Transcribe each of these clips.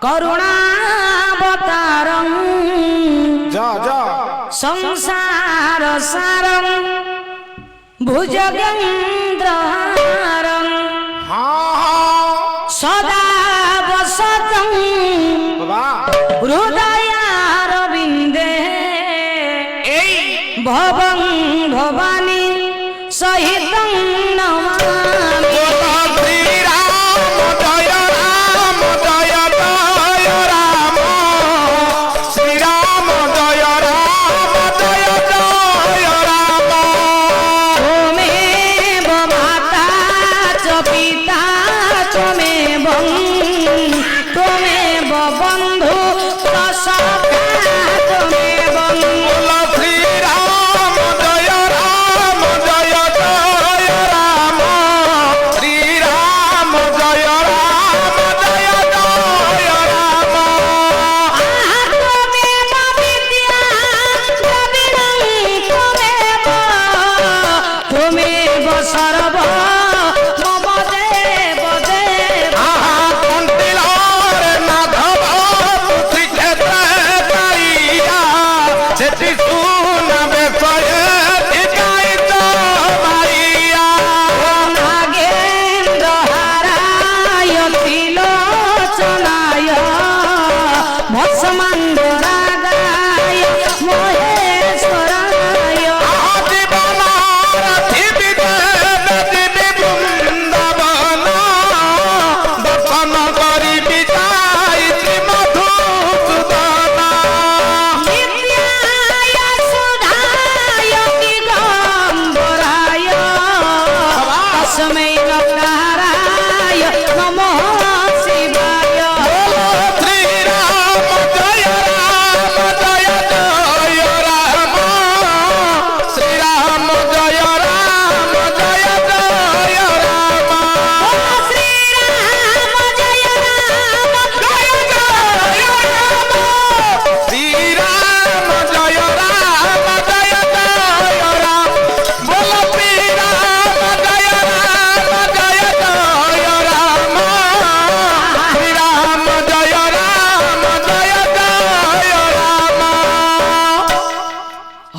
करुणावतारं संसार सारं भुजगेन्द्रहारं सदा वसतं हृदयारविन्दे भवं भवानी सहितं नमामि।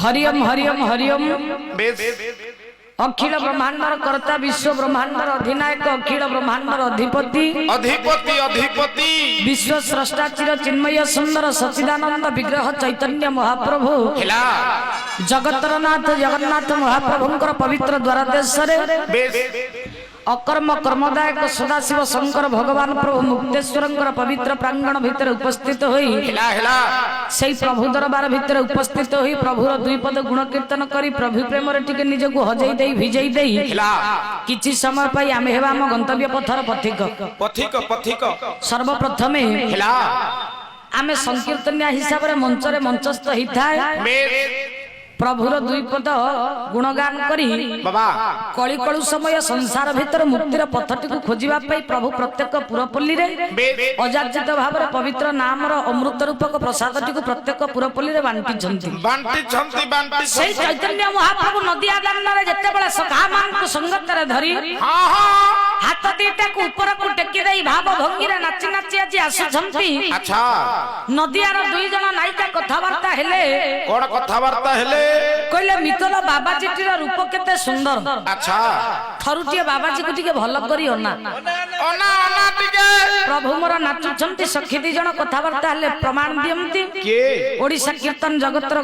हरिओम हरिओम हरिओम अखिल ब्रह्मांडर कर्ता विश्व ब्रह्मांडर अधिनायक अखिल ब्रह्मांडर अधिपति अधिपति अधिपति विश्व स्रष्टा चिर चिन्मय सुंदर सच्चिदानंद विग्रह चैतन्य महाप्रभु जगतर नाथ जगन्नाथ महाप्रभुंकर पवित्र द्वारदेश अकर्म कर्मदायक सदाशिव शंकर भगवान प्रभु मुक्तेश्वर पवित्र प्रांगण भितर उपस्थित होई से प्रभु दरबार भितर उपस्थित होई प्रभुर दुई पद गुण कीर्तन करी प्रभु प्रेम टिके निजको हजई दे भिजई दे किछि समय पाई आमे हेबा हम गंतव्य पथर पथिक पथिक पथिक सर्वप्रथमे आमे संकीर्तन्या हिसाब रे मंच रे मंचस्थ हिथाय प्रभुर दुई पद गुणगान करी कली कलु समय संसार भितर मुक्तिर पथटी को खोजिबा पई प्रभु प्रत्येक पुरपल्ली रे अजार्जित भाव रे पवित्र नाम रो अमृत रूपक प्रसादटी को प्रत्येक पुरपल्ली रे बांटी छंती सेई चैतन्य महाप्रभु नदिया दान रे जते बेले सखा मान को संगत रे धरी हाथ दीटा को ऊपर को टेकी देई भाव भंगी रे नाची नाची आजी आसु छंती। अच्छा नदिया रो दुई जण नायिका कथावार्ता हेले कोन कथावार्ता हेले कहले मितल बाबाजी टीर रूप केते सुंदर। अच्छा थरुटिए बाबाजी को टिके भल करी ओना ओना ओना टिके प्रभु मोर नाचु छंती सखी दी जण कथावार्ता हेले प्रमाण दियंती के ओडिसा कीर्तन जगतर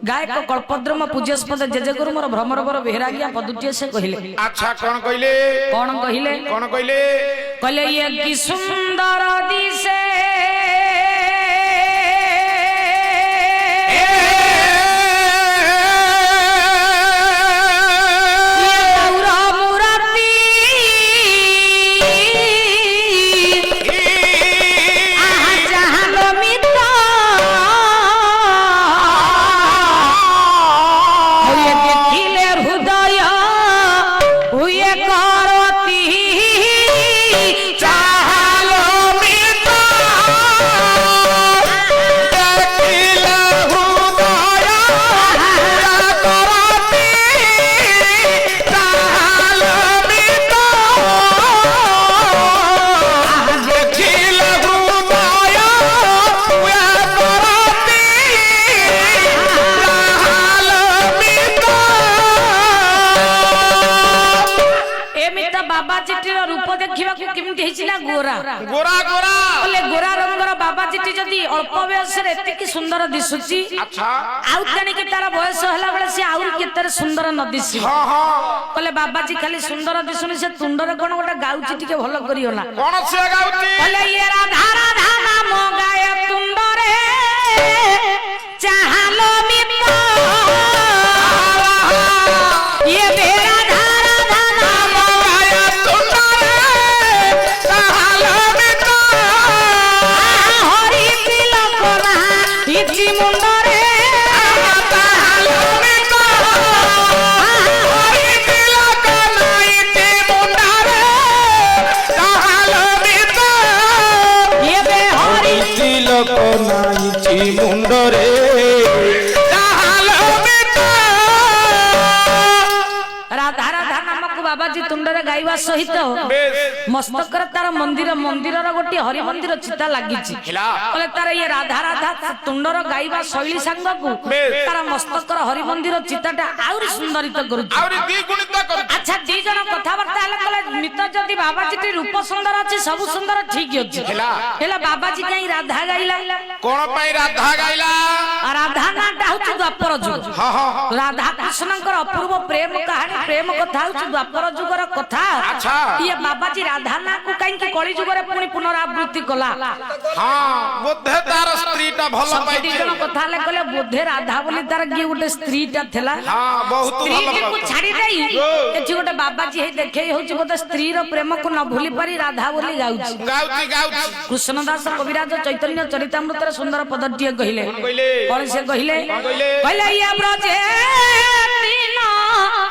गायक कल्पद्रुम पूज्यस्पद जेजे गुरु मोर भ्रमर बर बेहरागिया पदुटिए से कहिले। अच्छा कोन कहिले कहले ये की सुंदर दिसे ବାବାଜୀଟିର ରୂପ ଦେଖିବାକୁ କେମିତି ହେଇଛି ନା ଗୋରା ଗୋରା ଗୋରା ବୋଲେ ଗୋରା ରଙ୍ଗର ବାବାଜୀଟି ଯଦି ଅଳ୍ପ ବୟସରେ ଏତିକି ସୁନ୍ଦର ଦିଶୁଛି ଆଚ୍ଛା ଆଉ ତେଣିକି ତାର ବୟସ ହେଲା ବେଳେ ସେ ଆହୁରି କେତେ ସୁନ୍ଦର ନ ଦିଶିବ ହଁ ହଁ ବୋଲେ ବାବାଜୀ ଖାଲି ସୁନ୍ଦର ଦିଶୁନି ସେ ତୁଣ୍ଡରେ କଣ ଗୋଟେ ଗାଉଛି ଟିକେ ଭଲ କରିଗଲା କଣ ସେ ଗାଉଛି ବୋଲେ ଇଏ ରାଧା ରାଧା ନାମ ଗାଏ ତୁଣ୍ଡରେ ଚାହାଲୋ ମିତ ଇଏ ବେରା ଧାରା ଧାରା ଗାୟ ତୁଣ୍ଡରେ ଚାହାଲୋ ମିତ ହରି ତିଲକ ନା ଇତି ମୁଣ୍ଡରେ ଚାହାଲୋ ମିତ ହରି ତିଲକ ନାଇତି ମୁଣ୍ଡରେ ଚାହାଲୋ ମିତ ଏବେ ହରି ତିଲକ ନାଇତି ମୁଣ୍ଡରେ ଚାହାଲୋ ମିତ ରାଧା ରାଧା ନାମକୁ ବାବାଜୀ ତୁଣ୍ଡରେ ଗାଇବା ସହିତ ମସ୍ତକରେ ତାର ମନ୍ଦିରର ଗୋଟିଏ ହରି ମନ୍ଦିର ଚିତା ଲାଗିଛି ବୋଲେ ତାର ଇଏ ରାଧା ରାଧା ତୁଣ୍ଡର ଗାଇବା ଶୈଳୀ ସାଙ୍ଗକୁ ତାର ମସ୍ତକର ହରି ମନ୍ଦିର ଚିତାଟା ଆହୁରି ସୁନ୍ଦରିତ କରୁଛି ଆହୁରି ଦ୍ୱିଗୁଣିତ କରୁଛି ଆଚ୍ଛା ଦି ଜଣ କଥାବାର୍ତ୍ତା ହେଲେ କହିଲେ ମିତ ଯଦି ବାବାଜୀଟି ରୂପ ସୁନ୍ଦର ଅଛି ସବୁ ସୁନ୍ଦର ଠିକ ଅଛି ହେଲେ ବାବାଜୀ କାହିଁ ରାଧା ଗାଇଲା କଣ ପାଇଁ ରାଧା ଗାଇଲା ରାଧା ନାଁଟା ହଉଛି ଦ୍ୱାପର ଯୁଗ ହଁ ହଁ ରାଧା କୃଷ୍ଣଙ୍କର ଅପୂର୍ବ ପ୍ରେମ କାହାଣୀ ପ୍ରେମ କଥା ହଉଛି ଦ୍ୱାପର ଯୁଗର କଥା ଆଚ୍ଛା। ଇଏ ବାବାଜୀ ରାଧା ନାଁକୁ କାହିଁକି କଳି ଯୁଗରେ ପୁଣି ପୁନରାବୃତ୍ତି କଲା ହଁ ବୋଧେ ତାର ସ୍ତ୍ରୀଟା ଭଲ ଦି ପାଇଛି ଜଣ କଥା ହେଲେ କହିଲେ ବୋଧେ ରାଧା ବୋଲି ତାର କିଏ ଗୋଟେ ସ୍ତ୍ରୀଟା ଥିଲା ହଁ ବହୁତ ଭଲ ସ୍ତ୍ରୀଟିକୁ ପାଇଛି ଛାଡି ଦେଇ ଏଠି ଗୋଟେ ବାବାଜୀ ହେଇ ଦେଖେଇ ହଉଛି ବୋଧେ ସ୍ତ୍ରୀର ପ୍ରେମକୁ ନ ଭୁଲି ପାରି ରାଧା ବୋଲି ଗାଉଛି ଗାଉଛି ଗାଉଛି କୃଷ୍ଣ ଦାସ କବିରାଜ ଚୈତନ୍ୟ ଚରିତାମୃତରେ ସୁନ୍ଦର ପଦଟିଏ କହିଲେ କହିଲେ? କଣ ସେ କହିଲେ କହିଲେ? କହିଲେ ଇଏ ବ୍ରଜେ ଦିନ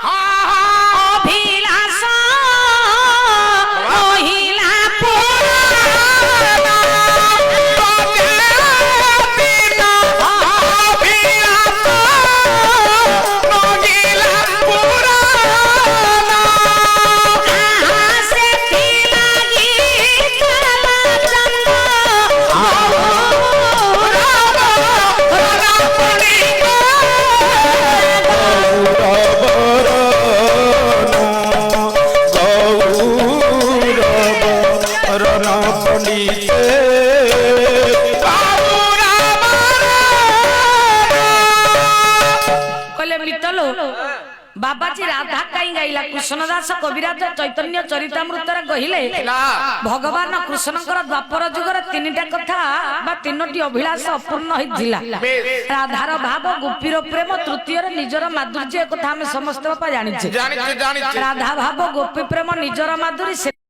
ହଁ ହଁ ଅଭିଳାଷ ରହିଲା ପୁରାଣ। ଆହା ସେଠି ଲାଗିଥିଲା କହିଲେ ମିତଲ ବାବାଜୀ ରାଧା କାଇଁ ଗାଇଲା କୃଷ୍ଣ ଦାସ କବିରାଜ ଚୈତନ୍ୟ ଚରିତାମୃତରେ କହିଲେ ଭଗବାନ କୃଷ୍ଣଙ୍କର ଦ୍ୱାପର ଯୁଗରେ ତିନିଟା କଥା ବା ତିନୋଟି ଅଭିଳାଷ ଅପୂର୍ଣ୍ଣ ହେଇଥିଲା ରାଧାର ଭାବ ଗୋପୀର ପ୍ରେମ ତୃତୀୟରେ ନିଜର ମାଧୁର୍ଯ୍ୟ କଥା ଆମେ ସମସ୍ତେ ବାପା ଜାଣିଛେ ଜାଣିଛି ଜାଣିଛି ରାଧା ଭାବ ଗୋପୀ ପ୍ରେମ ନିଜର ମାଧୁରୀ